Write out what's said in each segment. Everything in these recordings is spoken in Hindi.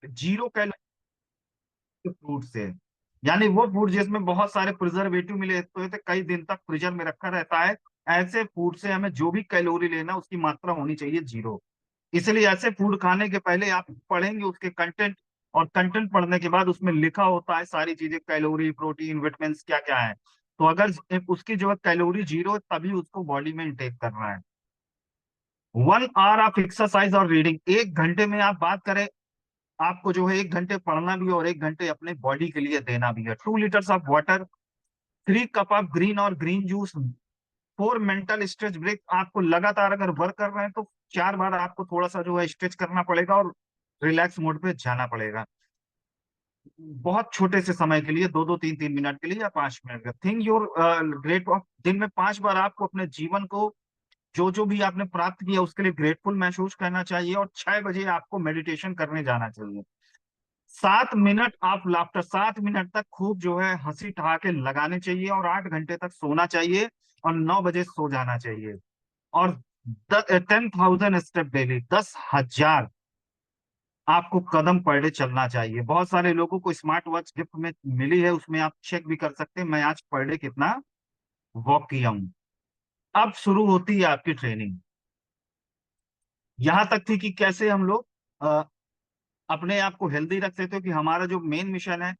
जीरो कैलोरी फ्रूट से, यानी वो फूड जिसमें बहुत सारे प्रिजर्वेटिव मिले होते थे, कई दिन तक फ्रीजर में रखा रहता है, ऐसे फूड से हमें जो भी कैलोरी लेना उसकी मात्रा होनी चाहिए जीरो। इसलिए ऐसे फूड खाने के पहले आप पढ़ेंगे उसके कंटेंट, और कंटेंट पढ़ने के बाद उसमें लिखा होता है सारी चीजें, कैलोरी, प्रोटीन, विटामिन क्या क्या है। तो अगर उसकी जो है कैलोरी जीरो है, तभी उसको बॉडी में इंटेक करना है। 1 आवर ऑफ एक्सरसाइज और रीडिंग, 1 घंटे में आप बात करें, आपको जो है 1 घंटे पढ़ना भी है और 1 घंटे अपने बॉडी के लिए देना भी है। 2 litres of water, 3 cup of green और green juice, 4 mental stretch break. आपको लगातार अगर वर्क कर रहे हैं तो 4 बार आपको थोड़ा सा जो है स्ट्रेच करना पड़ेगा और रिलैक्स मोड पे जाना पड़ेगा। बहुत छोटे से समय के लिए, 2-2 3-3 मिनट के लिए या 5 मिनट का। थिंक योर ग्रेट ऑफ, दिन में 5 बार आपको अपने जीवन को, जो जो भी आपने प्राप्त किया उसके लिए ग्रेटफुल महसूस करना चाहिए, और 6 बजे आपको मेडिटेशन करने जाना चाहिए। 7 मिनट आप लाफ्टर, 7 मिनट तक खूब जो है हंसी ठहाके लगाने चाहिए, और 8 घंटे तक सोना चाहिए, और 9 बजे सो जाना चाहिए। और 10,000 स्टेप डेली, 10,000 आपको कदम पर डे चलना चाहिए। बहुत सारे लोगों को स्मार्ट वॉच गिफ्ट में मिली है, उसमें आप चेक भी कर सकते हैं मैं आज पर डे कितना वॉक किया हूँ। अब शुरू होती है आपकी ट्रेनिंग। यहां तक थी कि कैसे हम लोग अ, अपने आप को हेल्दी रख सकते हो, कि हमारा जो मेन मिशन है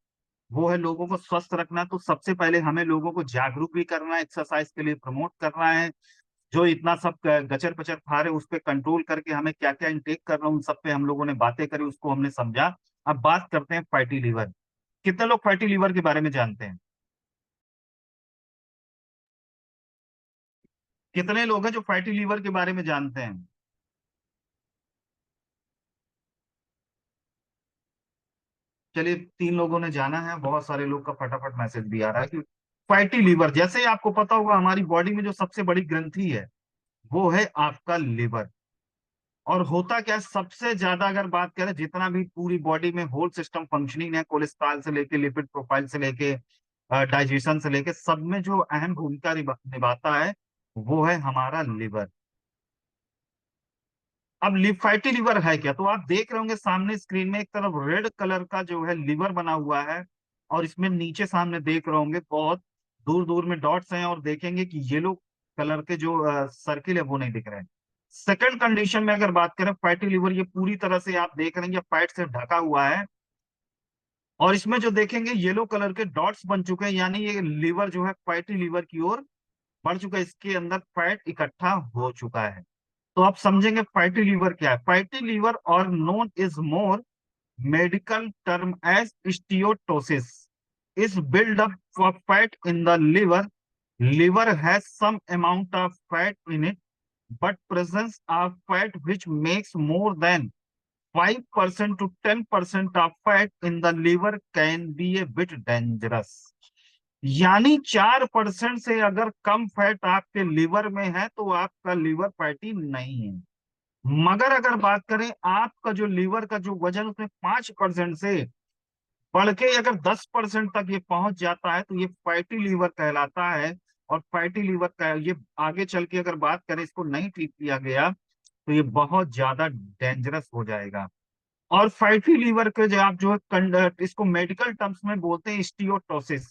वो है लोगों को स्वस्थ रखना। तो सबसे पहले हमें लोगों को जागरूक भी करना है, एक्सरसाइज के लिए प्रमोट करना है। जो इतना सब गचर पचर खा रहे हैं, उस पर कंट्रोल करके हमें क्या क्या इंटेक करना है, उन सब पे हम लोगों ने बातें करी, उसको हमने समझा। अब बात करते हैं फैटी लीवर। कितने लोग फैटी लीवर के बारे में जानते हैं? कितने लोग हैं जो फैटी लीवर के बारे में जानते हैं? चलिए, 3 लोगों ने जाना है, बहुत सारे लोग का फटाफट मैसेज भी आ रहा है कि फैटी लीवर, जैसे ही आपको पता होगा हमारी बॉडी में जो सबसे बड़ी ग्रंथि है वो है आपका लिवर। और होता क्या है, सबसे ज्यादा अगर बात करें, जितना भी पूरी बॉडी में होल सिस्टम फंक्शनिंग है, कोलेस्ट्रॉल से लेके लिपिड प्रोफाइल से लेके डाइजेशन से लेके, सब में जो अहम भूमिका निभाता है वो है हमारा लिवर। अब फैटी लिवर है क्या, तो आप देख रहे होंगे सामने स्क्रीन में एक तरफ रेड कलर का जो है लिवर बना हुआ है, और इसमें नीचे सामने देख रहे होंगे बहुत दूर दूर में डॉट्स हैं, और देखेंगे कि येलो कलर के जो सर्किल है वो नहीं दिख रहे हैं। सेकंड कंडीशन में अगर बात करें, फैटी लिवर ये पूरी तरह से आप देख रहे हैं फैट से ढका हुआ है, और इसमें जो देखेंगे येलो कलर के डॉट्स बन चुके हैं, यानी ये लिवर जो है फैटी लिवर की ओर बढ़ चुका है, इसके अंदर फैट इकट्ठा हो चुका है। तो आप समझेंगे फैटी लीवर क्या है। फैटी लीवर और known is more medical term as steatosis is build up of fat in the liver. Liver has some amount of fat in it, but presence of fat which makes more than 5% to 10% of fat in the liver can be a bit dangerous। यानी 4% से अगर कम फैट आपके लिवर में है तो आपका लिवर फैटी नहीं है। मगर अगर बात करें आपका जो लीवर का जो वजन उसमें 5% से बढ़ के अगर 10% तक ये पहुंच जाता है, तो ये फैटी लीवर कहलाता है। और फैटी लीवर का ये आगे चल के अगर बात करें, इसको नहीं ठीक किया गया तो ये बहुत ज्यादा डेंजरस हो जाएगा। और फैटी लीवर के जो आप जो है इसको मेडिकल टर्म्स में बोलते हैं स्टीयोटोसिस।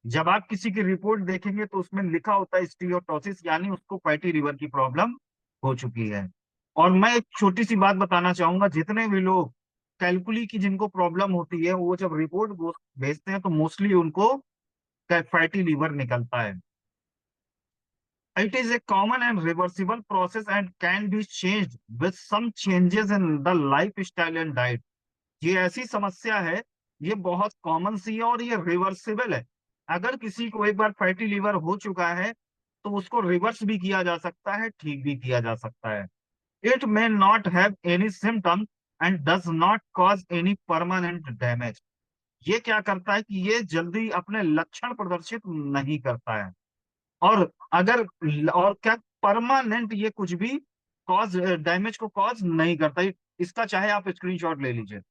जब आप किसी की रिपोर्ट देखेंगे तो उसमें लिखा होता है स्टीयोटोसिस, यानी उसको फैटी लीवर की प्रॉब्लम हो चुकी है। और मैं एक छोटी सी बात बताना चाहूंगा, जितने भी लोग कैलकुली की जिनको प्रॉब्लम होती है, वो जब रिपोर्ट भेजते हैं तो मोस्टली उनको फैटी लीवर निकलता है। It is a common and reversible process and can be changed with some changes in the lifestyle and diet. ये ऐसी समस्या है, ये बहुत कॉमन सी है और ये रिवर्सिबल है। अगर किसी को एक बार फैटी लीवर हो चुका है तो उसको रिवर्स भी किया जा सकता है, ठीक भी किया जा सकता है। It may not have any symptom and does not cause any permanent damage. ये क्या करता है कि ये जल्दी अपने लक्षण प्रदर्शित नहीं करता है, और अगर और क्या, परमानेंट ये कुछ भी कॉज डैमेज को कॉज नहीं करता। इसका चाहे आप स्क्रीनशॉट ले लीजिए।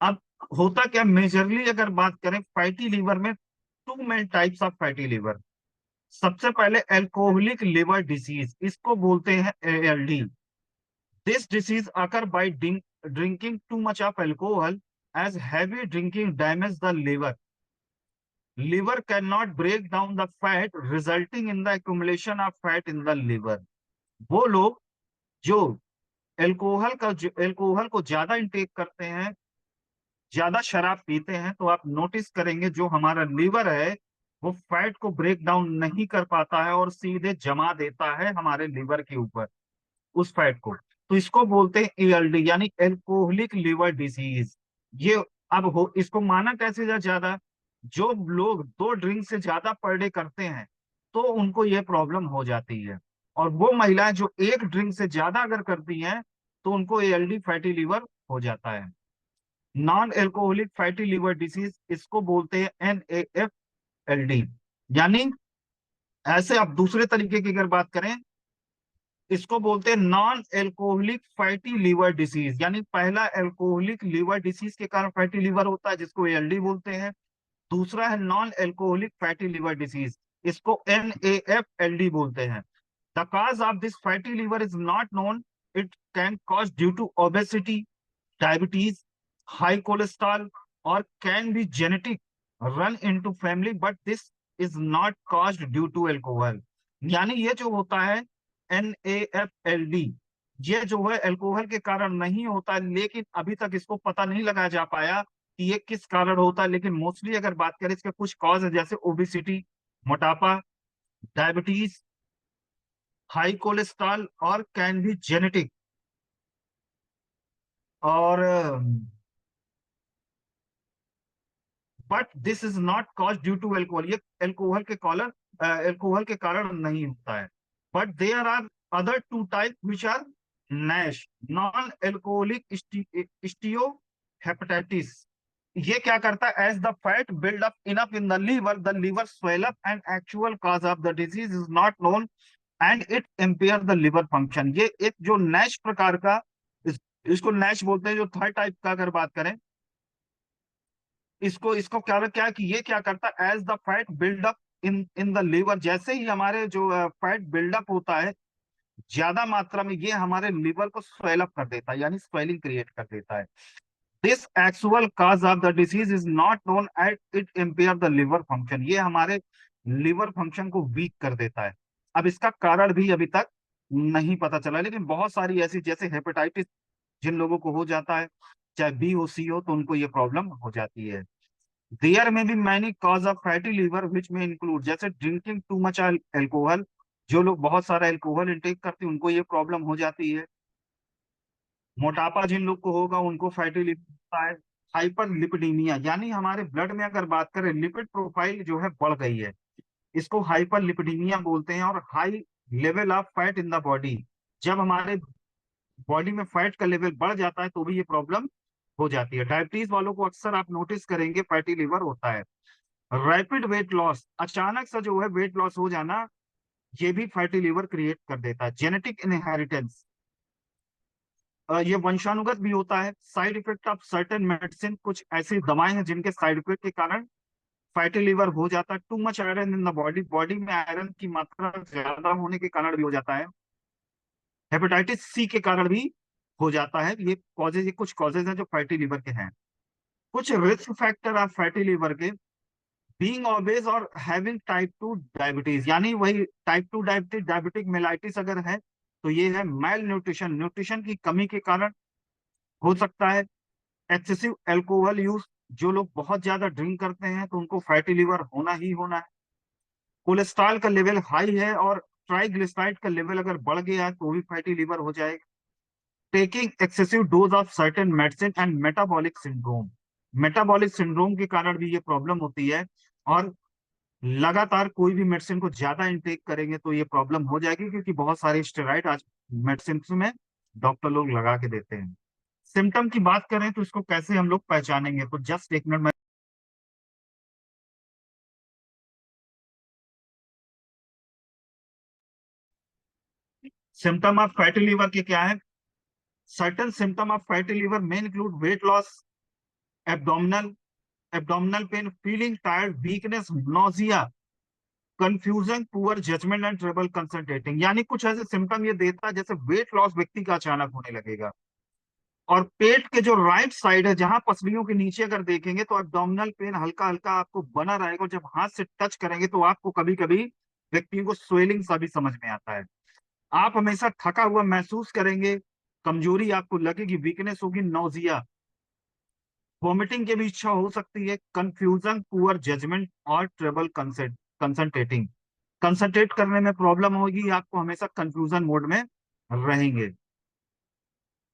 अब होता क्या, मेजरली अगर बात करें फैटी लीवर में, two main types of fatty liver. सबसे पहले एल्कोहलिक लिवर डिसीज, इसको बोलते हैं ALD. This disease occur by drinking too much of alcohol, as heavy drinking damages the liver. Liver cannot break down the fat, resulting in the accumulation of fat in the liver. वो लोग जो अल्कोहल को ज्यादा इंटेक करते हैं, ज्यादा शराब पीते हैं, तो आप नोटिस करेंगे जो हमारा लीवर है वो फैट को ब्रेक डाउन नहीं कर पाता है और सीधे जमा देता है हमारे लीवर के ऊपर उस फैट को। तो इसको बोलते हैं एएलडी, यानी एल्कोहलिक लिवर डिसीज। ये अब हो इसको माना कैसे ज्यादा, जो लोग 2 ड्रिंक से ज्यादा पर डे करते हैं तो उनको ये प्रॉब्लम हो जाती है, और वो महिलाएं जो 1 ड्रिंक से ज्यादा अगर करती हैं तो उनको एएलडी फैटी लीवर हो जाता है। Non alcoholic fatty liver disease इसको बोलते हैं एनएएफएलडी। यानी ऐसे आप दूसरे तरीके की अगर बात करें, इसको बोलते हैं non alcoholic fatty liver disease. यानी पहला एल्कोहलिक लीवर डिसीज के कारण फैटी लीवर होता है जिसको एएलडी बोलते हैं, दूसरा है non alcoholic fatty liver disease, इसको एनएएफएलडी बोलते हैं। The cause of this fatty liver is not known. It can cause due to obesity, diabetes, high cholesterol, और can be genetic, run into family, but this is not caused due to alcohol. यानी ये जो होता है एनएएफएलडी, ये जो है अल्कोहल के कारण नहीं होता, लेकिन अभी तक इसको पता नहीं लगाया जा पाया कि ये किस कारण होता है। लेकिन मोस्टली अगर बात करें इसके कुछ कॉज है, जैसे ओबिसिटी, मोटापा, डायबिटीज, हाई कोलेस्ट्रॉल, और कैन बी जेनेटिक। और but this is not cause due to alcohol, ये एल्कोहल के कारण नहीं होता है। But there are other 2 type which are NASH, non alcoholic steatohepatitis. ये क्या करता है, as the fat build up enough in the liver swell up and actual cause of the disease is not known and it impair the liver function. ये एक जो नैश प्रकार का, इसको नैश बोलते हैं। जो 3rd टाइप का अगर बात करें, इसको इसको क्या कि ये क्या करता है, as the fat buildup in the liver, जैसे ही हमारे जो फैट बिल्डअप होता है ज्यादा मात्रा में, ये हमारे लिवर को स्वेल अप कर देता है, यानी स्वेलिंग क्रिएट कर देता है। This actual cause of the disease is not known at it impair the liver function. ये हमारे लिवर फंक्शन को वीक कर देता है। अब इसका कारण भी अभी तक नहीं पता चला, लेकिन बहुत सारी ऐसी, जैसे हेपेटाइटिस जिन लोगों को हो जाता है, चाहे बी हो सी हो, तो उनको ये प्रॉब्लम हो जाती है। देयर में भी many cause of fatty liver which में इंक्लूड, जैसे ड्रिंकिंग टू मच एल्कोहल, जो लोग बहुत सारा एल्कोहल इंटेक करते हैं उनको ये प्रॉब्लम हो जाती है। मोटापा जिन लोग को होगा उनको फैटी लिवर होता है। हाइपर लिपिडीमिया, यानी हमारे ब्लड में अगर बात करें लिपिड प्रोफाइल जो है बढ़ गई है, इसको हाइपर लिपिडीमिया बोलते हैं। और high level of fat in the body, जब हमारे बॉडी में फैट का लेवल बढ़ जाता है तो भी ये प्रॉब्लम हो जाती है। डायबिटीज वालों को अक्सर आप नोटिस करेंगे फैटी लिवर होता है। रैपिड वेट लॉस, अचानक सा जो है वेट लॉस हो जाना, ये भी फैटी लिवर क्रिएट कर देता है। जेनेटिक इनहेरिटेंस, ये वंशानुगत भी होता है। Side effect of certain medicine, कुछ ऐसी दवाएं हैं जिनके साइड इफेक्ट के कारण फैटी लिवर हो जाता है। Too much iron in the body, body में आयरन की मात्रा ज्यादा होने के कारण भी हो जाता है। हेपेटाइटिस सी के कारण भी हो जाता है। ये कुछ कॉजेज हैं जो फैटी लिवर के हैं। कुछ risk factor of fatty liver के, बीइंग ओबेस और हैविंग टाइप 2 डायबिटीज, यानी वही टाइप 2 डायबिटीज, डायबिटिक मेलाइटिस अगर है तो ये है। मेल न्यूट्रिशन, न्यूट्रिशन की कमी के कारण हो सकता है। एक्सेसिव एल्कोहल यूज, जो लोग बहुत ज्यादा ड्रिंक करते हैं तो उनको फैटी लिवर होना ही होना है। कोलेस्ट्रॉल का लेवल हाई है और ट्राइग्लिसराइड का लेवल अगर बढ़ गया है तो भी फैटी लिवर हो जाएगा। Taking excessive dose of certain medicine and metabolic syndrome, metabolic syndrome के कारण भी ये प्रॉब्लम होती है। और लगातार कोई भी मेडिसिन को ज्यादा इंटेक करेंगे तो ये प्रॉब्लम हो जाएगी, क्योंकि बहुत सारे स्टेरॉइड आज मेडिसिन में डॉक्टर लोग लगा के देते हैं। सिम्टम की बात करें तो इसको कैसे हम लोग पहचानेंगे, तो जस्ट एक मिनट में। सिम्टम ऑफ फैटी लिवर के क्या है? Certain symptom of fatty liver में include weight loss, abdominal abdominal pain, feeling tired, weakness, nausea, confusion, poor judgment and trouble concentrating, यानी कुछ ऐसे सिम्टम ये देता है जैसे वेट लॉस व्यक्ति का अचानक होने लगेगा। और पेट के जो राइट साइड है, जहां पसलियों के नीचे अगर देखेंगे तो एब्डोमिनल पेन हल्का हल्का आपको बना रहेगा, और जब हाथ से टच करेंगे तो आपको कभी कभी व्यक्तियों को स्वेलिंग सा भी समझ में आता है। आप हमेशा थका हुआ महसूस करेंगे, कमजोरी आपको लगेगी, वीकनेस होगी, नौजिया, वॉमिटिंग की भी इच्छा हो सकती है, कंफ्यूजन, पुअर जजमेंट और ट्रबल कंसंट्रेटिंग, कंसंट्रेट करने में प्रॉब्लम होगी, आपको हमेशा कंफ्यूजन मोड में रहेंगे।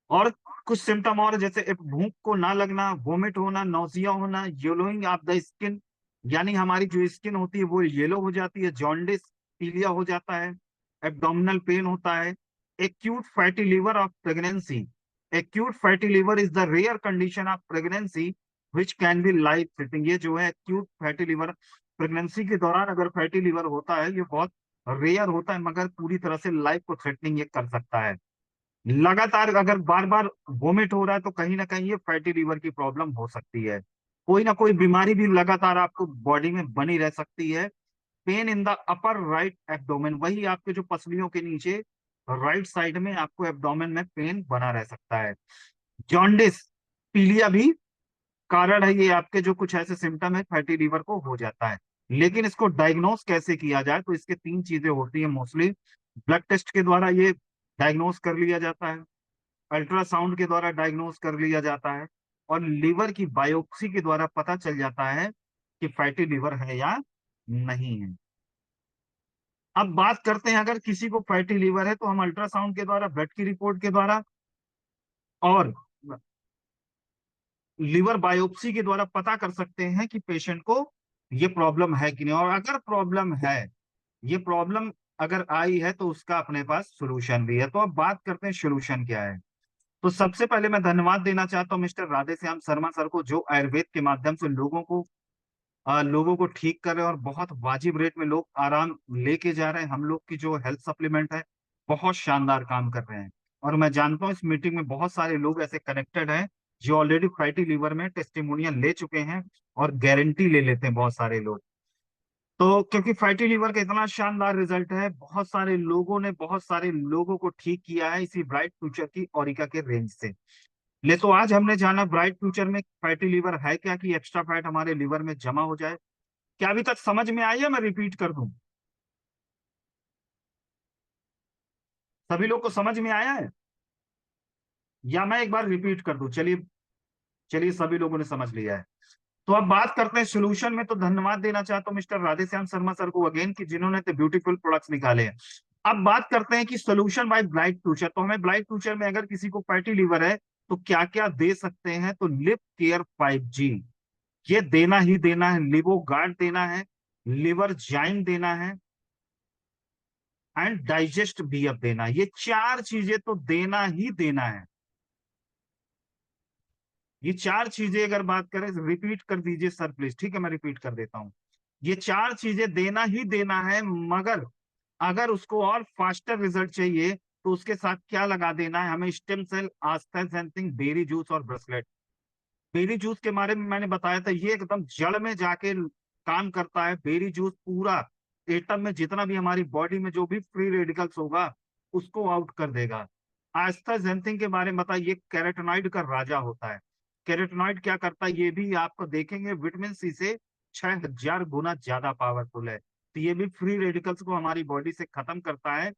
और कुछ सिम्टम और जैसे एक भूख को ना लगना, वोमिट होना, नौसिया होना, येलोइंग ऑफ द स्किन, यानी हमारी जो स्किन होती है वो येलो हो जाती है, जॉन्डिस, पीलिया हो जाता है, एब्डोमिनल पेन होता है, acute fatty liver of pregnancy. Acute fatty liver is the rare condition of pregnancy which can be life threatening. ये जो है एक्यूट फैटी लिवर, प्रेगनेंसी के दौरान अगर फैटी लिवर होता है, ये बहुत रेयर होता है, मगर पूरी तरह से लाइफ को थ्रेटनिंग ये कर सकता है। लगातार अगर बार बार वोमिट हो रहा है तो कहीं ना कहीं ये फैटी लीवर की प्रॉब्लम हो सकती है। कोई ना कोई बीमारी भी लगातार आपको बॉडी में बनी रह सकती है। Pain in the upper right abdomen, वही आपके जो पसलियों के नीचे राइट साइड में आपको एब्डोमेन में पेन बना रह सकता है। जॉन्डिस, पीलिया भी कारण है, ये आपके जो कुछ ऐसे सिम्टम है फैटी लीवर को हो जाता है। लेकिन इसको डायग्नोस कैसे किया जाए, तो इसके तीन चीजें होती है मोस्टली। ब्लड टेस्ट के द्वारा ये डायग्नोस कर लिया जाता है, अल्ट्रासाउंड के द्वारा डायग्नोस कर लिया जाता है, और लीवर की बायोप्सी के द्वारा पता चल जाता है कि फैटी लीवर है या नहीं है। अब बात करते हैं, अगर किसी को फैटी लीवर है तो हम अल्ट्रासाउंड के द्वारा, ब्लड की रिपोर्ट के द्वारा और लीवर बायोप्सी के द्वारा पता कर सकते हैं कि पेशेंट को ये प्रॉब्लम है कि नहीं। और अगर प्रॉब्लम है, ये प्रॉब्लम अगर आई है तो उसका अपने पास सोल्यूशन भी है। तो अब बात करते हैं सोल्यूशन क्या है। तो सबसे पहले मैं धन्यवाद देना चाहता हूं मिस्टर राधेश्याम शर्मा सर को, जो आयुर्वेद के माध्यम से लोगों को ठीक कर रहे हैं, और बहुत वाजिब रेट में लोग आराम लेके जा रहे हैं। हम लोग की जो हेल्थ सप्लीमेंट है बहुत शानदार काम कर रहे हैं। और मैं जानता हूं इस मीटिंग में बहुत सारे लोग ऐसे कनेक्टेड हैं जो ऑलरेडी फैटी लीवर में टेस्टिमोनियल ले चुके हैं, और गारंटी ले लेते हैं बहुत सारे लोग। तो क्योंकि फैटी लीवर का इतना शानदार रिजल्ट है, बहुत सारे लोगों को ठीक किया है इसी ब्राइट फ्यूचर की ओरिका के रेंज से। ले तो आज हमने जाना ब्राइट फ्यूचर में फैटी लीवर है क्या, कि एक्स्ट्रा फैट हमारे लीवर में जमा हो जाए। क्या अभी तक समझ में आई है, मैं रिपीट कर दूं? सभी लोग को समझ में आया है, या मैं एक बार रिपीट कर दूं? चलिए, चलिए सभी लोगों ने समझ लिया है। तो अब बात करते हैं सोल्यूशन में। तो धन्यवाद देना चाहता हूं मिस्टर राधेश्याम शर्मा सर को अगेन, कि जिन्होंने तो ब्यूटीफुल प्रोडक्ट्स निकाले हैं। अब बात करते हैं कि सोल्यूशन बाय ब्लाइट फ्यूचर। तो हमें ब्लाइट फ्यूचर में अगर किसी को फैटी लीवर है तो क्या क्या दे सकते हैं। तो लिप केयर 5G, ये देना ही देना है। लिवो गार्ड देना है, लिवर जाइम देना है, एंड डाइजेस्ट भी अब देना है। ये चार चीजें तो देना ही देना है। ये चार चीजें अगर बात करें, रिपीट कर दीजिए सर प्लीज, ठीक है मैं रिपीट कर देता हूं। ये चार चीजें देना ही देना है, मगर अगर उसको और फास्टर रिजल्ट चाहिए तो उसके साथ क्या लगा देना है हमें, स्टेम सेल, आस्थाजेंथिंग, बेरी जूस और ब्रेसलेट। बेरी जूस के बारे में मैंने बताया था, ये एकदम जड़ में जाके काम करता है। बेरी जूस पूरा एटम में जितना भी हमारी बॉडी में जो भी फ्री रेडिकल्स होगा उसको आउट कर देगा। आस्थाजेंथिंग के बारे में बताया, ये कैरोटीनॉइड का राजा होता है। कैरोटीनॉइड क्या करता है ये भी आपको देखेंगे, विटामिन सी से 6000 गुना ज्यादा पावरफुल है। तो ये भी फ्री रेडिकल्स को हमारी बॉडी से खत्म करता है।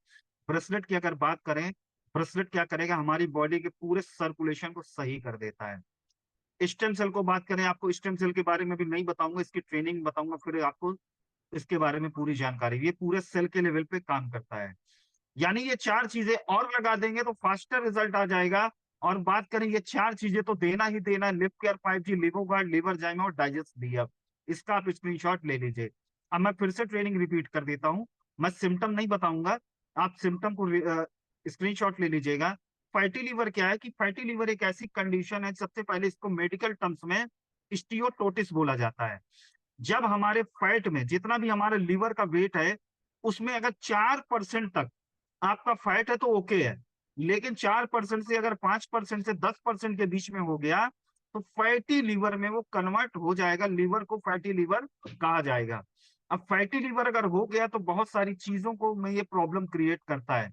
ब्रेसलेट की अगर बात करें, ब्रेसलेट क्या करेगा, हमारी बॉडी के पूरे सर्कुलेशन को सही कर देता है। स्टेम सेल को बात करें, आपको स्टेम सेल के बारे में भी नहीं बताऊंगा, इसकी ट्रेनिंग बताऊंगा फिर आपको इसके बारे में पूरी जानकारी। ये पूरे सेल के लेवल पे काम करता है। यानी ये चार चीजें और लगा देंगे तो फास्टर रिजल्ट आ जाएगा। और बात करें, ये चार चीजें तो देना ही देना है। लिप केयर 5G, लिवोगार्ड, लिवर जाइमा और डाइजेस्ट डी अब, इसका आप स्क्रीनशॉट ले लीजिए। अब मैं फिर से ट्रेनिंग रिपीट कर देता हूं, मैं सिम्टम नहीं बताऊंगा, आप सिम्टम को स्क्रीनशॉट ले लीजिएगा। फैटी लीवर क्या है, कि फैटी लीवर एक ऐसी कंडीशन है, सबसे पहले इसको मेडिकल टर्म्स में स्टीयोटोटिस बोला जाता है। जब हमारे फैट में जितना भी हमारे लीवर का वेट है, उसमें अगर 4% तक आपका फैट है तो ओके है, लेकिन 4% से अगर 5% से 10% के बीच में हो गया तो फैटी लीवर में वो कन्वर्ट हो जाएगा, लीवर को फैटी लीवर कहा जाएगा। अब फैटी लीवर अगर हो गया तो बहुत सारी चीजों को में ये प्रॉब्लम क्रिएट करता है।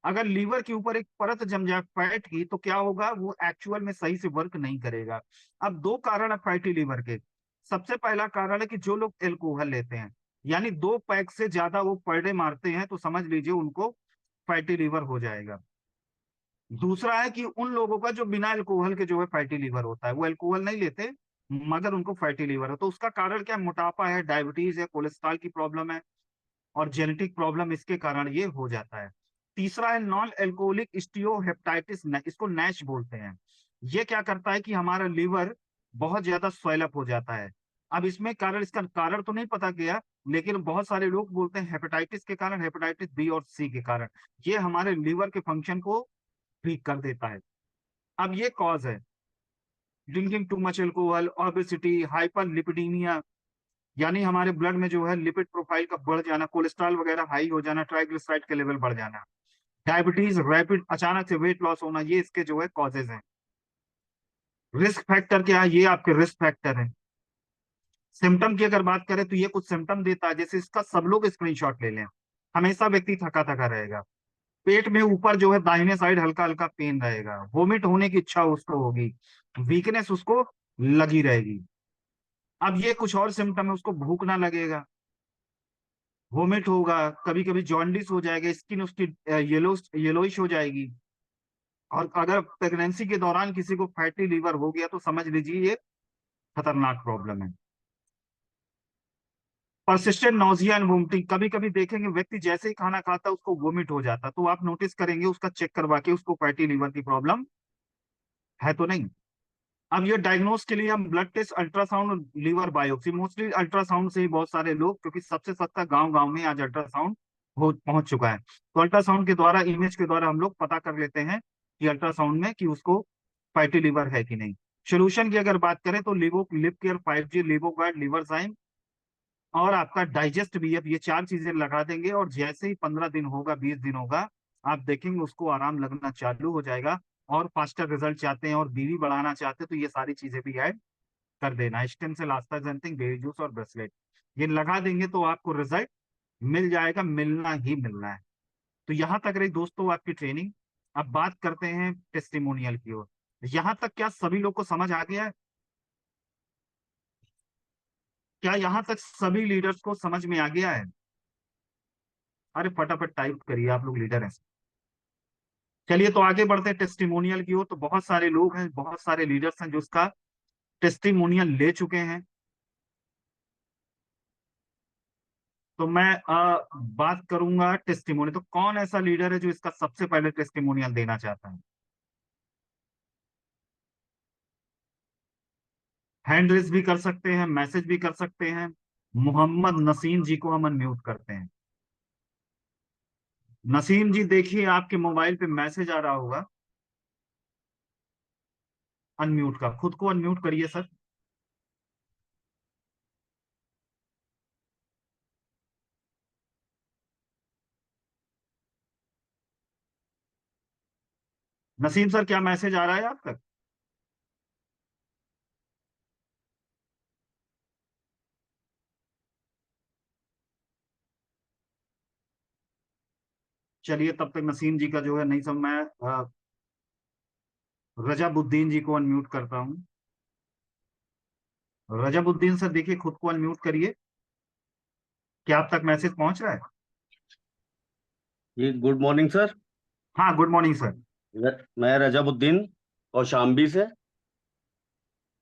अगर लीवर के ऊपर एक परत जम जाए फैट की तो क्या होगा, वो एक्चुअल में सही से वर्क नहीं करेगा। अब दो कारण है फैटी लीवर के। सबसे पहला कारण है कि जो लोग एल्कोहल लेते हैं, यानी 2 पैक से ज्यादा वो पर डे मारते हैं, तो समझ लीजिए उनको फैटी लीवर हो जाएगा। दूसरा है कि उन लोगों का जो बिना अल्कोहल के जो है फैटी लीवर होता है, वो अल्कोहल नहीं लेते मगर उनको फैटी लीवर है। तो उसका कारण क्या है? मोटापा है, डायबिटीज है, कोलेस्ट्रॉल की प्रॉब्लम है और जेनेटिक प्रॉब्लम, इसके कारण ये हो जाता है। तीसरा है नॉन एल्कोहलिक स्टीओहेपेटाइटिस, इसको नैश बोलते हैं। ये क्या करता है कि हमारा लीवर बहुत ज्यादा स्वेलअप हो जाता है। अब इसमें कारण, इसका कारण तो नहीं पता गया, लेकिन बहुत सारे लोग बोलते हैं हेपेटाइटिस के कारण, हेपेटाइटिस बी और सी के कारण। ये हमारे लीवर के फंक्शन को वीक कर देता है। अब ये कॉज है drinking too much alcohol, obesity, hyper lipidaemia, यानी हमारे ब्लड में जो है लिपिड प्रोफाइल का बढ़ जाना, कोलेस्ट्रॉल वगैरह हाई हो जाना, ट्राइग्लिसराइड के लेवल बढ़ जाना, डायबिटीज, रैपिड अचानक से वेट लॉस होना, ये इसके जो है कॉजेज हैं। रिस्क फैक्टर क्या है? ये आपके रिस्क फैक्टर है। सिम्टम की अगर बात करें तो ये कुछ सिम्टम देता है, जैसे इसका सब लोग स्क्रीनशॉट ले लें। हमेशा व्यक्ति थका थका रहेगा, पेट में ऊपर जो है दाहिने साइड हल्का हल्का पेन रहेगा, वोमिट होने की इच्छा उसको होगी, वीकनेस उसको लगी रहेगी। अब ये कुछ और सिम्टम है, उसको भूख ना लगेगा, वोमिट होगा, कभी कभी जॉन्डिस हो जाएगा, स्किन उसकी येलोइश हो जाएगी। और अगर प्रेगनेंसी के दौरान किसी को फैटी लीवर हो गया तो समझ लीजिए ये खतरनाक प्रॉब्लम है। परसिस्टेंट नोजिया एंड वोमिटिंग, कभी कभी देखेंगे व्यक्ति जैसे ही खाना खाता है उसको वोमिट हो जाता, तो आप नोटिस करेंगे उसका चेक करवा के उसको फैटी लीवर की प्रॉब्लम है तो नहीं। अब ये डायग्नोस के लिए हम blood test, ultrasound, liver biopsy, mostly ultrasound से ही बहुत सारे लोग, क्योंकि सबसे सस्ता गांव गांव में आज अल्ट्रासाउंड हो पहुंच चुका है, तो अल्ट्रासाउंड के द्वारा, इमेज के द्वारा हम लोग पता कर लेते हैं कि अल्ट्रासाउंड में कि उसको फैटी लीवर है कि नहीं। सोल्यूशन की अगर बात करें तो लिवो लिप केयर 5G, लिवोगार्ड, लिवरजाइम और आपका डाइजेस्ट भी, अब ये 4 चीजें लगा देंगे और जैसे ही 15 दिन होगा, 20 दिन होगा, आप देखेंगे उसको आराम लगना चालू हो जाएगा। और फास्टर रिजल्ट चाहते हैं और बीवी बढ़ाना चाहते हैं तो ये सारी चीजें भी ऐड कर देना। स्टेम सेल आस्ताजेंटिन, बेबी जूस और ब्रेसलेट, ये लगा देंगे तो आपको रिजल्ट मिल जाएगा, मिलना ही मिलना है। तो यहाँ तक रही दोस्तों आपकी ट्रेनिंग। अब बात करते हैं टेस्टिमोनियल की ओर। यहाँ तक क्या सभी लोग को समझ आ गया है? क्या यहाँ तक सभी लीडर्स को समझ में आ गया है? अरे फटाफट टाइप करिए, आप लोग लीडर हैं। चलिए तो आगे बढ़ते हैं टेस्टिमोनियल की ओर। तो बहुत सारे लोग हैं, बहुत सारे लीडर्स हैं जो इसका टेस्टिमोनियल ले चुके हैं। तो मैं बात करूंगा टेस्टिमोनियल, तो कौन ऐसा लीडर है जो इसका सबसे पहले टेस्टिमोनियल देना चाहता है? हैंड रेस भी कर सकते हैं, मैसेज भी कर सकते हैं। मोहम्मद नसीम जी को हम अनम्यूट करते हैं। नसीम जी देखिए आपके मोबाइल पे मैसेज आ रहा होगा अनम्यूट का, खुद को अनम्यूट करिए सर। नसीम सर क्या मैसेज आ रहा है आप तक? चलिए तब तक नसीम जी का जो है नहीं सब, मैं रजाबुद्दीन जी को अनम्यूट करता हूँ। रजाबुद्दीन सर देखिए खुद को अनम्यूट करिए। क्या आप तक मैसेज पहुंच रहा है? जी गुड मॉर्निंग सर। हाँ गुड मॉर्निंग सर। मैं रजबुद्दीन कौशाम्बी से।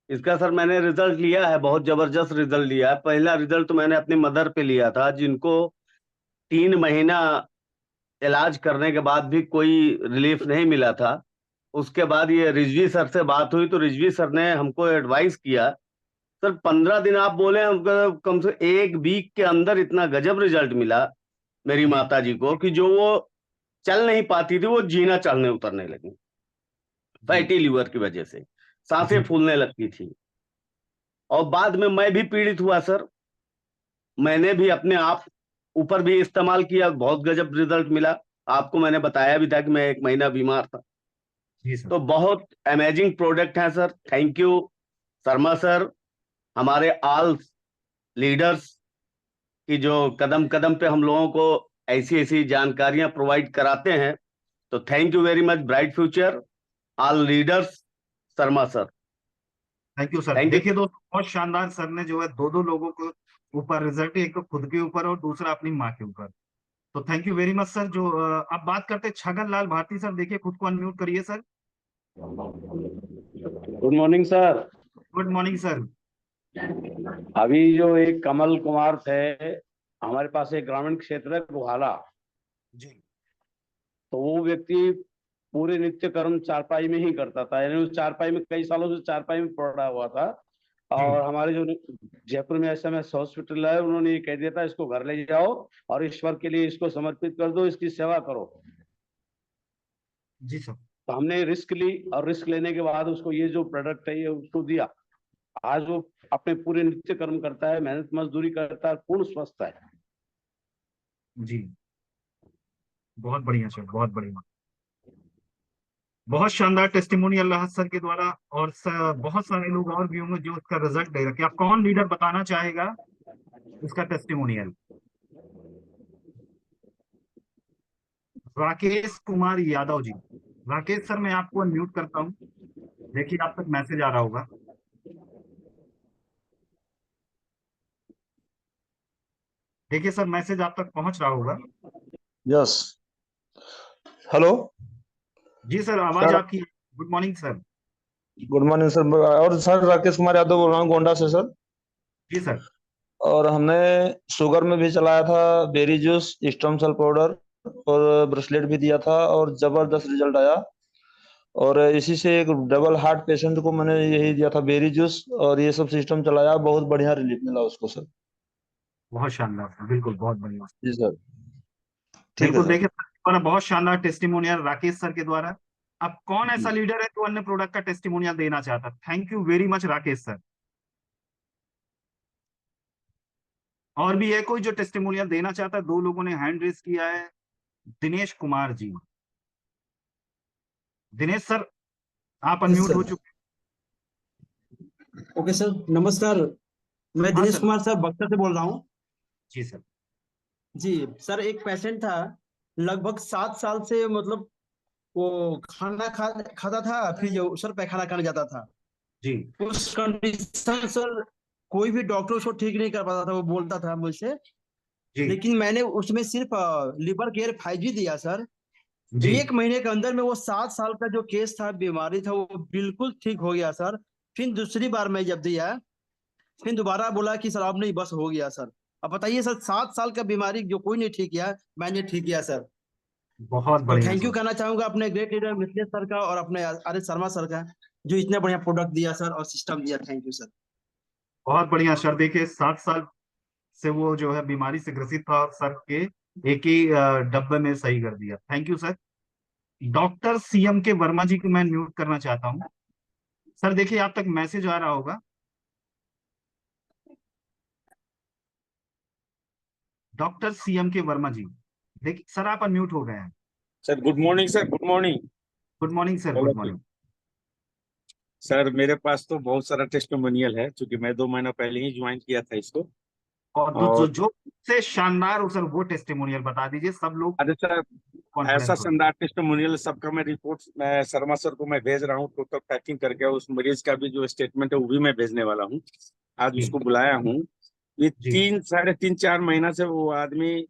इसका सर मैंने रिजल्ट लिया है, बहुत जबरदस्त रिजल्ट लिया है। पहला रिजल्ट तो मैंने अपनी मदर पे लिया था, जिनको 3 महीना इलाज करने के बाद भी कोई रिलीफ नहीं मिला था। उसके बाद ये रिजवी सर से बात हुई तो रिजवी सर ने हमको एडवाइस किया, सर 15 दिन आप बोले, हमको कम से 1 वीक के अंदर इतना गजब रिजल्ट मिला मेरी जी माता जी को कि जो वो चल नहीं पाती थी वो जीना चढ़ने उतरने लगी, जी फैटी लीवर की वजह से सांसें जी फूलने लगती थी। और बाद में मैं भी पीड़ित हुआ सर, मैंने भी अपने आप ऊपर भी इस्तेमाल किया, बहुत गजब रिजल्ट मिला। आपको मैंने बताया भी था कि मैं 1 महीना बीमार था। जी सर। तो बहुत अमेजिंग प्रोडक्ट है sir, thank you Sharma sir, हमारे ऑल लीडर्स कि जो कदम कदम पे हम लोगों को ऐसी ऐसी जानकारियां प्रोवाइड कराते हैं। तो thank you very much, bright future all leaders, Sharma sir. Thank you sir. Thank you. देखिए दोस्तों, बहुत शानदार सर ने जो है दो दो लोगों के ऊपर रिजल्ट, एक तो खुद के ऊपर और दूसरा अपनी माँ के ऊपर। तो thank you very much sir. जो अब बात करते हैं छगन लाल भारती सर, देखिए खुद को अनम्यूट करिए sir. Good morning sir. Good morning sir. अभी जो एक कमल कुमार थे, हमारे पास एक ग्रामीण क्षेत्र है गोहाना, जी तो वो व्यक्ति पूरे नित्य कर्म चारपाई में ही करता था, यानी उस चारपाई में कई सालों से चारपाई में पड़ा हुआ था। जी और हमारे जो जयपुर में एसएमएस हॉस्पिटल है, उन्होंने ये कह दिया था इसको घर ले जाओ और ईश्वर के लिए इसको समर्पित कर दो, इसकी सेवा करो। जी सर। तो हमने रिस्क ली और रिस्क लेने के बाद उसको ये जो प्रोडक्ट है ये उसको दिया। आज वो अपने पूरे नित्य कर्म करता है, मेहनत मजदूरी करता है, पूर्ण स्वस्थ है। जी बहुत बढ़िया सर, बहुत बढ़िया। बहुत शानदार टेस्टिमोनियल अल्लाह सर के द्वारा। और सर, बहुत सारे लोग और भी होंगे जो उसका रिजल्ट दे रखे। आप कौन लीडर बताना चाहेगा इसका टेस्टिमोनियल? राकेश कुमार यादव जी। राकेश सर, मैं आपको अनम्यूट करता हूँ। देखिए आप तक मैसेज आ रहा होगा। देखिए सर, मैसेज आप तक पहुंच रहा होगा। यस। हेलो जी सर, आवाज सर। आपकी। Good morning sir. Good morning sir. और सर राकेश कुमार यादव बोल रहा हूँ गोंडा से सर। जी सर। और हमने शुगर में भी चलाया था, बेरी जूस, स्टोम सेल पाउडर और ब्रेसलेट भी दिया था और जबरदस्त रिजल्ट आया। और इसी से एक डबल हार्ट पेशेंट को मैंने यही दिया था, बेरी जूस, और ये सब सिस्टम चलाया, बहुत बढ़िया रिलीफ मिला उसको सर। बहुत शानदार सर, बिल्कुल बहुत बढ़िया। जी सर। ठीक है बिल्कुल, सर। देखिए सर के द्वारा बहुत शानदार टेस्टिमोनियल राकेश सर के द्वारा। अब कौन ऐसा लीडर है जो अन्य प्रोडक्ट का टेस्टिमोनियल देना चाहता? Thank you very much Rakesh sir. और भी है कोई जो टेस्टिमोनियल देना चाहता है? दो लोगों ने हैंड रेस किया है। दिनेश कुमार जी। दिनेश सर, आप यस अनम्यूट सर। हो चुके ओके सर, नमस्कार। मैं हैं। हाँ दिनेश सर। कुमार सर बक्सर से बोल रहा हूँ। जी सर। जी सर, एक पेशेंट था, लगभग 7 साल से, मतलब वो खाना खाता था, फिर जो सर पैखाना करने जाता था। जी उस कंडीशन सर, कोई भी डॉक्टर उसको ठीक नहीं कर पाता था, वो बोलता था मुझसे। जी लेकिन मैंने उसमें सिर्फ लिवर केयर 5G दिया सर। जी 1 महीने के अंदर में वो 7 साल का जो केस था, बीमारी था, वो बिल्कुल ठीक हो गया सर। फिर दूसरी बार मैं जब दिया, फिर दोबारा बोला कि सर अब नहीं, बस हो गया सर। अब बताइए सर, 7 साल का बीमारी जो कोई नहीं ठीक किया, मैंने ठीक किया सर। बहुत तो बढ़िया थैंक यू सर। कहना चाहूंगा अपने ग्रेट लीडर मिथिलेश सर का और अपने आर एस शर्मा सर का, जो इतना बढ़िया प्रोडक्ट दिया सर और सिस्टम दिया। Thank you sir. बहुत बढ़िया सर। देखिए 7 साल से वो जो है बीमारी से ग्रसित था, और सर के एक ही डब्बे में सही कर दिया। Thank you sir. Doctor CM के वर्मा जी को मैं म्यूट करना चाहता हूँ। सर देखिए आप तक मैसेज आ रहा होगा। डॉक्टर सीएम के वर्मा जी, देखिए सर आप अनम्यूट हो गए हैं। Sir good morning sir, good morning. Good morning sir, बोलो गुड सर। मॉर्निंग। सर मेरे पास तो बहुत सारा टेस्टिमोनियल है, क्योंकि मैं 2 महीना पहले ही ज्वाइन किया था इसको। और जो और जो से शानदार हो सर, वो टेस्टिमोनियल बता दीजिए, सब लोग अरे सर, ऐसा कॉन्फिडेंस हो जाए। शानदार टेस्टिमोनियल सबका मैं रिपोर्ट मैं शर्मा सर को मैं भेज रहा हूँ, टोटल पैकिंग करके। उस मरीज का भी जो स्टेटमेंट है वो भी मैं भेजने वाला हूँ। आज जी उसको बुलाया हूँ। ये जी 3 साढ़े 3 4 महीना से वो आदमी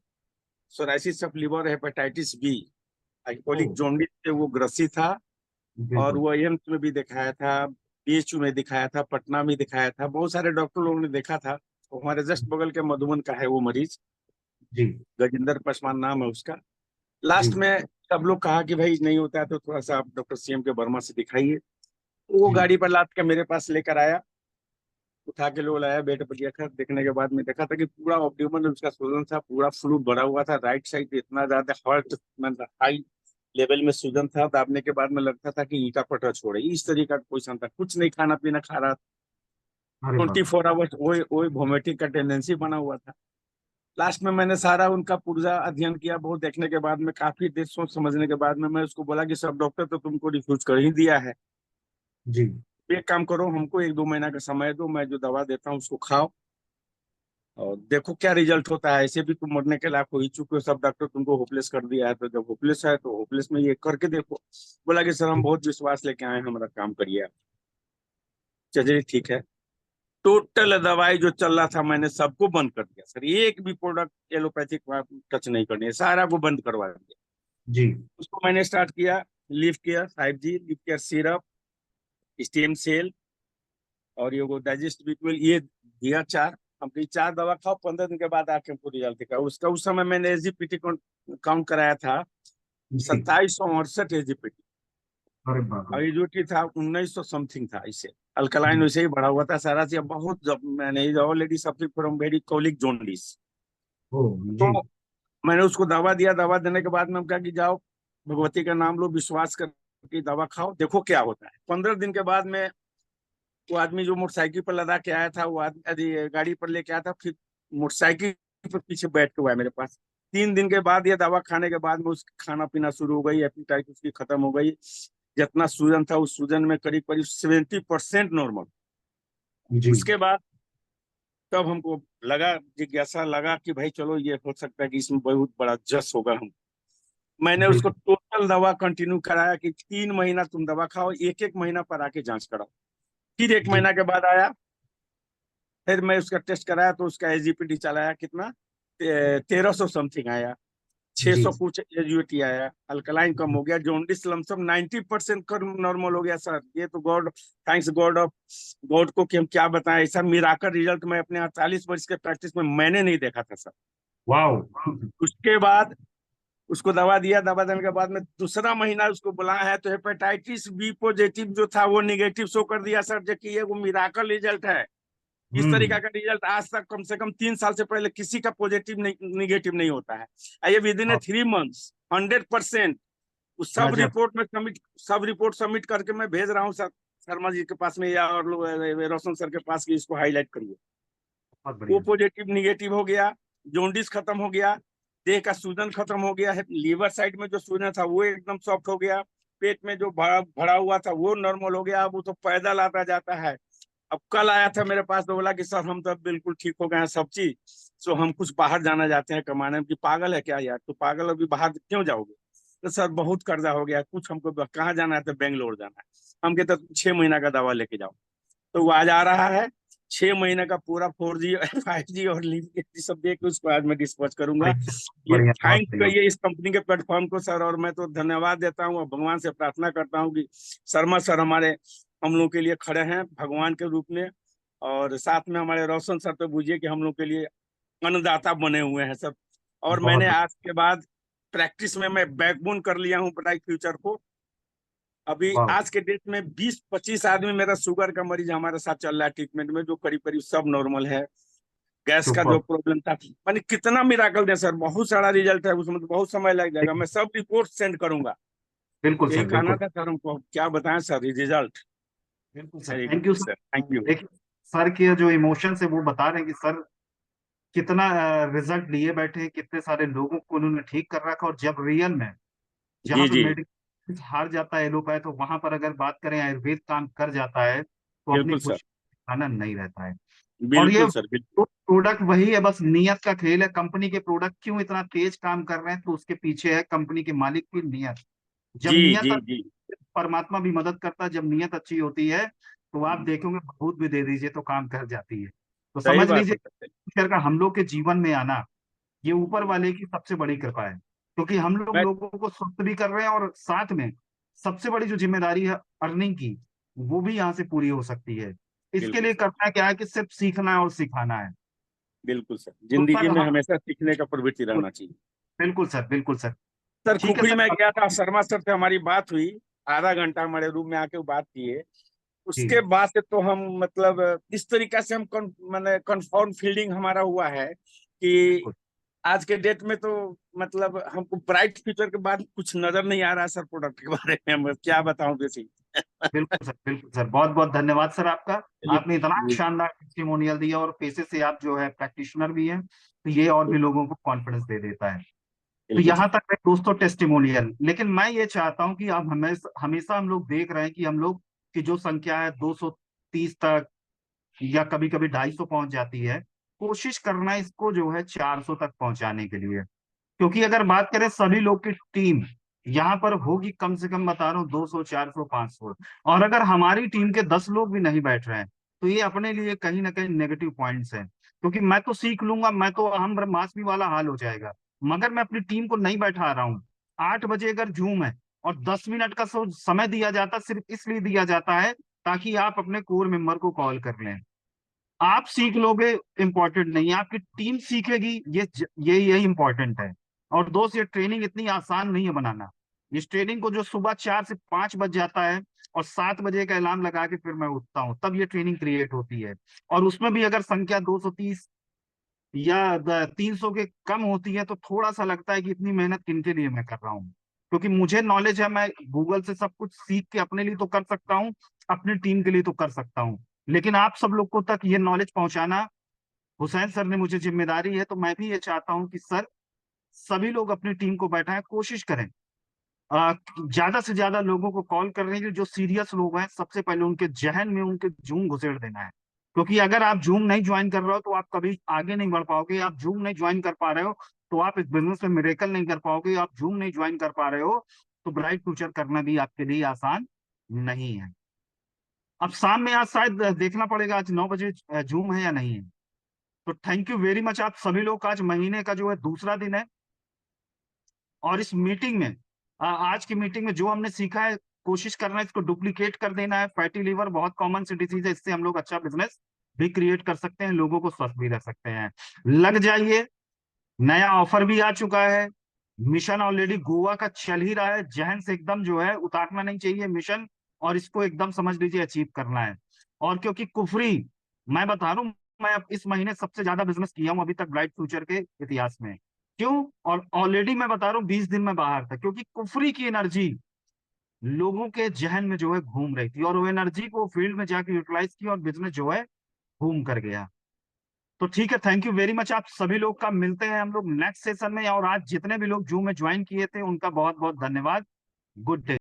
cirrhosis of liver, hepatitis B, or alcoholic jaundice से वो ग्रसित था। और बिल्कुल। वो एम्स में भी दिखाया था, बीएचयू में दिखाया था, पटना में दिखाया था, बहुत सारे डॉक्टर लोगों ने देखा था। वो हमारे जस्ट बगल के मधुबन का है वो मरीज। जी गजेंद्र पासवान नाम है उसका। जी लास्ट में सब लोग कहा कि भाई नहीं होता है तो थोड़ा सा आप डॉक्टर सीएम के वर्मा से दिखाइए। वो जी गाड़ी पर लाद के मेरे पास लेकर आया, उठा के लोग लाया, बेड पर रखा। देखने के बाद में देखा था कि पूरा ऑब्डोमेन उसका सूजन था, पूरा फ्लूइड भरा हुआ था, राइट साइड इतना ज्यादा हार्ट मतलब हाई लेवल में सूजन था। दाबने के बाद में लगता था कि ईटा पटर छोड़े, इस तरीका का पोजिशन था। कुछ नहीं खाना पीना खा रहा था। अरे बाप 24 आवर्स वही वही वोमिटिंग का टेंडेंसी बना हुआ था। लास्ट में मैंने सारा उनका पूरा अध्ययन किया, बहुत देखने के बाद में, काफी देर सोच समझने के बाद में मैं उसको बोला कि सब डॉक्टर तो तुमको रिफ्यूज कर ही दिया है। जी एक काम करो, हमको 1 2 महीना का समय दो, मैं जो दवा देता हूँ उसको खाओ। और देखो क्या रिजल्ट होता है। ऐसे भी तुम मरने के लायक हो ही चुके हो, सब डॉक्टर तुमको होपलेस कर दिया है, तो जब होपलेस है तो होपलेस में ये करके देखो। बोला कि सर हम बहुत विश्वास लेके आए हैं, हमारा काम करिए आप। चलिए ठीक है। टोटल दवाई जो चल रहा था मैंने सबको बंद कर दिया सर, एक भी प्रोडक्ट एलोपैथिक टच नहीं करनी है, सारा को बंद करवा दिया। जी उसको मैंने स्टार्ट किया, Liv Care 5G, Liv Care syrup, stem cell और ये डाइजेस्ट B12, ये दिया चार। हम कहीं 4 दवा खाओ, 15 दिन के बाद आके हमको रिजल्ट दिखा। उसका उस समय मैंने एसजीपीटी काउंट कराया था जी। 2768 एसजीपीटी, अरे बाप और रे। यूटी था 1900 समथिंग था। इससे अल्कलाइन वैसे ही बढ़ा हुआ था सारा चीज। बहुत जब मैंने already suffering from very colic jaundice, ओ तो जी मैंने उसको दवा दिया। दवा देने के बाद में हम कहा कि जाओ भगवती का नाम लो, विश्वास करके दवा खाओ, देखो क्या होता है। 15 दिन के बाद में वो आदमी जो मोटरसाइकिल पर लदा के आया था, वो आदमी अरे गाड़ी पर लेके आया था, फिर मोटरसाइकिल पर पीछे बैठ के हुआ है मेरे पास। 3 दिन के बाद ये दवा खाने के बाद में उसकी खाना पीना शुरू हो गई, एपेटाइट उसकी खत्म हो गई। जितना सूजन था उस सूजन में करीब करीब 70% नॉर्मल। जी उसके बाद तब हमको लगा, जिज्ञासा लगा कि भाई चलो ये हो सकता है कि इसमें बहुत बड़ा जस होगा। हम मैंने उसको बिल्कुल। टोटल दवा कंटिन्यू कराया कि 3 महीना तुम दवा खाओ, एक एक महीना पर आके जांच कराओ। फिर 1 महीना के बाद आया, फिर मैं उसका टेस्ट कराया तो उसका एसजीपीटी चलाया कितना, 1300 समथिंग आया। जी 600 कुछ एजीटी आया। अल्कलाइन कम हो गया, जॉन्डिस लमसम 90% नॉर्मल हो गया सर। ये तो God, thanks God of God को कि हम क्या बताएं। ऐसा मिराकल रिजल्ट मैं अपने 48 वर्ष के प्रैक्टिस में मैंने नहीं देखा था सर। वाओ। उसके बाद उसको दवा दिया। दवा देने के बाद में दूसरा महीना उसको बुलाया है तो हेपेटाइटिस बी पॉजिटिव जो था वो निगेटिव शो कर दिया सर, जो कि ये वो मिराकल रिजल्ट है। इस तरीका का रिजल्ट आज तक कम से कम 3 साल से पहले किसी का पॉजिटिव नहीं, निगेटिव नहीं होता है। ये विद इन 3 मंथ्स 100%। उस गजब। सब रिपोर्ट सबमिट करके मैं भेज रहा हूँ सर, शर्मा जी के पास में या और रोशन सर के पास, कि इसको हाईलाइट करिए। बहुत वो बढ़िया। पॉजिटिव निगेटिव हो गया, जोंडिस खत्म हो गया, देह का सूजन खत्म हो गया है, लीवर साइड में जो सूजन था वो एकदम सॉफ्ट हो गया, पेट में जो भरा भरा हुआ था वो नॉर्मल हो गया। अब वो तो पैदल आता जाता है। अब कल आया था मेरे पास तो बोला कि सर हम तो अब बिल्कुल ठीक हो गए हैं सब चीज, सो हम कुछ बाहर जाना चाहते हैं कमाने में। कि पागल है क्या यार, तो पागल अभी बाहर क्यों जाओगे? तो सर बहुत कर्जा हो गया कुछ, हमको कहाँ जाना है, तो बेंगलोर जाना है। हम कहते 6 महीना का दवा लेके जाओ। तो वो आज आ रहा है, 6 महीने का पूरा 4G 5G और लीव सब दे के उसको आज मैं डिस्पैच करूंगा। बढ़िया ये बढ़िया, बहुत थैंक्स बढ़िया। कहिए इस कंपनी के प्लेटफॉर्म को सर, और मैं तो धन्यवाद देता हूँ और भगवान से प्रार्थना करता हूँ कि शर्मा सर हमारे हम लोग के लिए खड़े हैं भगवान के रूप में, और साथ में हमारे रोशन सर तो बुझिए कि हम लोग के लिए अन्नदाता बने हुए हैं सब। और बहुत मैंने बढ़िया। आज के बाद प्रैक्टिस में मैं बैकबोन कर लिया हूँ ब्राइट फ्यूचर को। अभी वाह। आज के डेट में 20-25 आदमी मेरा शुगर का मरीज हमारे साथ चल रहा है ट्रीटमेंट में, जो करीब करीब सब नॉर्मल है। गैस का सुपर। जो प्रॉब्लम था, मैंने कितना मिराकल दिया सर, बहुत सारा रिजल्ट है उसमें, तो बहुत समय लग जाएगा। मैं सब रिपोर्ट सेंड करूंगा। बिल्कुल यही सर, कहना बिल्कुल। था सर, हमको क्या बताएं सर रिजल्ट। बिल्कुल sir, very thank you good sir. Sir, thank you. देखिए, सर के जो इमोशंस है वो बता रहे हैं कि सर कितना रिजल्ट लिए बैठे हैं, कितने सारे लोगों को उन्होंने ठीक कर रखा। और जब रियल में जहाँ जी पे जी, मेडिकल हार जाता है एलोपैथ, तो वहां पर अगर बात करें आयुर्वेद काम कर जाता है, तो अपनी बिल्कुल सर, खुशी आनंद नहीं रहता है। और ये बिल्कुल सर, बिल्कुल। प्रोडक्ट वही है, बस नियत का खेल है। कंपनी के प्रोडक्ट क्यों इतना तेज काम कर रहे हैं, तो उसके पीछे है कंपनी के मालिक की नियत। जब जी नियत, जी जी, परमात्मा भी मदद करता है। जब नियत अच्छी होती है तो आप देखोगे बहुत भी दे दीजिए तो काम कर जाती है। तो सही समझ बात लीजिए, है सर। ईश्वर का हम लोग के जीवन में आना, ये ऊपर वाले की सबसे बड़ी कृपा है। क्योंकि हम लोग मैं लोगों को स्वस्थ भी कर रहे हैं, और साथ में सबसे बड़ी जो जिम्मेदारी है अर्निंग की, वो भी यहाँ से पूरी हो सकती है। इसके बिल्कुल लिए सर, करना क्या है कि सिर्फ सीखना है और सिखाना है। बिल्कुल सर, तो जिंदगी सर में हम, हमेशा सीखने का प्रवृत्ति रहना चाहिए। बिल्कुल सर, बिल्कुल सर। सर ठीक है खुखरी सर। में गया था, शर्मा सर से हमारी बात हुई, आधा घंटा हमारे रूम में आके वो बात किए। जी उसके बाद से तो हम मतलब इस तरीका से हम मैंने कंफर्म फील्डिंग हमारा हुआ है कि बिल्कुल। आज के डेट में तो मतलब हमको ब्राइट फ्यूचर के बाद कुछ नजर नहीं आ रहा सर प्रोडक्ट के बारे में, मैं क्या बताऊं बेसिक। बिल्कुल सर, बिल्कुल सर, बहुत बहुत धन्यवाद सर आपका। चलिए, आपने इतना शानदार टेस्टिमोनियल दिया, और पेशे से आप जो है प्रैक्टिशनर भी हैं, तो ये और भी लोगों को कॉन्फिडेंस दे देता है। तो बिल्कुल यहाँ सर। तक है दोस्तों टेस्टिमोनियल। लेकिन मैं ये चाहता हूँ कि अब हमेशा हमेशा हम लोग देख रहे हैं कि हम लोग की जो संख्या है 230 तक, या कभी कभी 250 पहुंच जाती है। कोशिश करना है इसको जो है 400 तक पहुंचाने के लिए। क्योंकि अगर बात करें सभी लोग की टीम यहाँ पर होगी कम से कम बता रहा हूँ 200, 400, 500, और अगर हमारी टीम के 10 लोग भी नहीं बैठ रहे हैं तो ये अपने लिए कहीं ना कहीं नेगेटिव पॉइंट्स हैं। क्योंकि मैं तो सीख लूंगा, मैं तो हम ब्रह्मास्मि वाला हाल हो जाएगा, मगर मैं अपनी टीम को नहीं बैठा रहा हूँ। 8 बजे अगर जूम है और 10 मिनट का समय दिया जाता, सिर्फ इसलिए दिया जाता है ताकि आप अपने कोर मेंबर को कॉल कर लें। आप सीख लोगे इम्पोर्टेंट नहीं है, आपकी टीम सीखेगी, ये यही इम्पोर्टेंट है। और दोस्त, ये ट्रेनिंग इतनी आसान नहीं है बनाना। इस ट्रेनिंग को जो सुबह 4 से 5 बज जाता है और 7 बजे का अलार्म लगा के फिर मैं उठता हूँ, तब ये ट्रेनिंग क्रिएट होती है। और उसमें भी अगर संख्या 230 या 300 के कम होती है तो थोड़ा सा लगता है कि इतनी मेहनत किनके लिए मैं कर रहा हूँ। क्योंकि मुझे नॉलेज है, मैं गूगल से सब कुछ सीख के अपने लिए तो कर सकता हूँ, अपनी टीम के लिए तो कर सकता हूँ, लेकिन आप सब लोग को तक ये नॉलेज पहुंचाना हुसैन सर ने मुझे जिम्मेदारी है। तो मैं भी ये चाहता हूँ कि सर सभी लोग अपनी टीम को बैठाएं, कोशिश करें ज्यादा से ज्यादा लोगों को कॉल करने की। जो सीरियस लोग हैं सबसे पहले उनके जहन में उनके जूम घुसेड़ देना है। क्योंकि अगर आप जूम नहीं ज्वाइन कर रहे हो तो आप कभी आगे नहीं बढ़ पाओगे। आप जूम नहीं ज्वाइन कर पा रहे हो तो आप इस बिजनेस में मिरेकल नहीं कर पाओगे। आप जूम नहीं ज्वाइन कर पा रहे हो तो ब्राइट फ्यूचर करना भी आपके लिए आसान नहीं है। अब शाम में आज शायद देखना पड़ेगा आज 9 बजे जूम है या नहीं है। तो थैंक यू वेरी मच आप सभी लोग का। आज महीने का जो है दूसरा दिन है और इस मीटिंग में आज की मीटिंग में जो हमने सीखा है कोशिश करना है इसको डुप्लीकेट कर देना है। फैटी लीवर बहुत कॉमन सी डिसीज है, इससे हम लोग अच्छा बिजनेस भी क्रिएट कर सकते हैं, लोगों को स्वस्थ भी रख सकते हैं। लग जाइए, नया ऑफर भी आ चुका है। मिशन ऑलरेडी गोवा का चल ही रहा है, जहन से एकदम जो है उतारना नहीं चाहिए मिशन, और इसको एकदम समझ लीजिए अचीव करना है। और क्योंकि कुफरी, मैं बता रहा हूं, मैं अब इस महीने सबसे ज्यादा बिजनेस किया हूं अभी तक ब्राइट फ्यूचर के इतिहास में। क्यों? और ऑलरेडी मैं बता रहा हूँ 20 दिन में बाहर था, क्योंकि कुफरी की एनर्जी लोगों के जहन में जो है घूम रही थी और वो एनर्जी को फील्ड में जाके यूटिलाइज की और बिजनेस जो है घूम कर गया। तो ठीक है, थैंक यू वेरी मच आप सभी लोग का। मिलते हैं हम लोग नेक्स्ट सेशन में। और आज जितने भी लोग जूम में ज्वाइन किए थे उनका बहुत बहुत धन्यवाद। Good day.